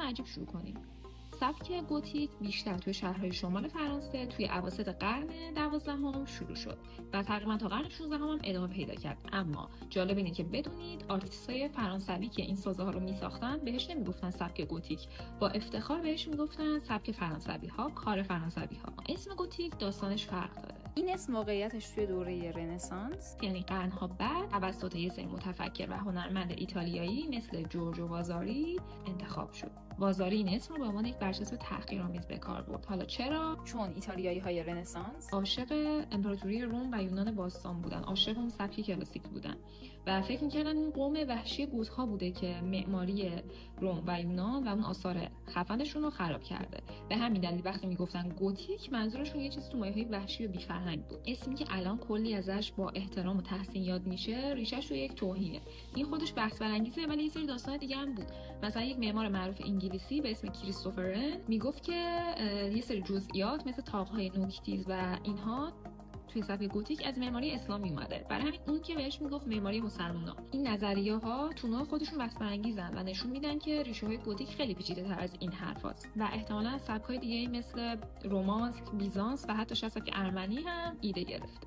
اسم عجیب شروع کنیم. سبک گوتیک بیشتر توی شهرهای شمال فرانسه توی اواسط قرن 12 شروع شد و تقریبا تا قرن 16 هم ادامه پیدا کرد. اما جالب اینه که بدونید آرتیست‌های فرانسوی که این سازه ها رو می‌ساختن بهش نمیگفتن سبک گوتیک، با افتخار بهش میگفتن سبک فرانسوی ها، کار فرانسوی ها. اسم گوتیک داستانش فرق داره. این اسم واقعیتش توی دوره رنسانس، یعنی قرن‌ها بعد توسط یه سری متفکر و هنرمند ایتالیایی مثل جورجو وازاری انتخاب شد. وازاری این اسم رو به عنوان یک برچسب تحقیرآمیز به کار برد. حالا چرا؟ چون ایتالیایی‌های رنسانس عاشق امپراتوری روم و یونان باستان بودن، عاشق اون سبک کلاسیک بودن و فکر می‌کردن این قوم وحشی گوت‌ها بوده که معماری روم و یونان و اون آثار خفنشون رو خراب کرده. به همین دلیل وقتی میگفتن گوتیک منظورشون یه چیز تو مایه‌های وحشی و بی‌فرهنگ بود. اسمی که الان کلی ازش با احترام و تحسین یاد میشه، ریشه‌ش رو یک توهینه. این خودش بحث برانگیزه، ولی یه سری داستان دیگه هم بود. مثلا یک معمار معروف انگلیسی به اسم کریستوفر رن میگفت که یه سری جزئیات مثل طاق‌های نوک‌تیز و اینها توی سبک گوتیک از معماری اسلامی اومده. برای همین اون که بهش میگفت معماری مسلمانا. این نظریه‌ها تو نوع خودشون بحث برانگیزن و نشون میدن که ریشه‌های گوتیک خیلی پیچیده‌تر از این حرفاست و احتمالاً از سبک‌های دیگه‌ای مثل رمانس، بیزانس و حتی شاید سبک ارمنی هم ایده گرفته.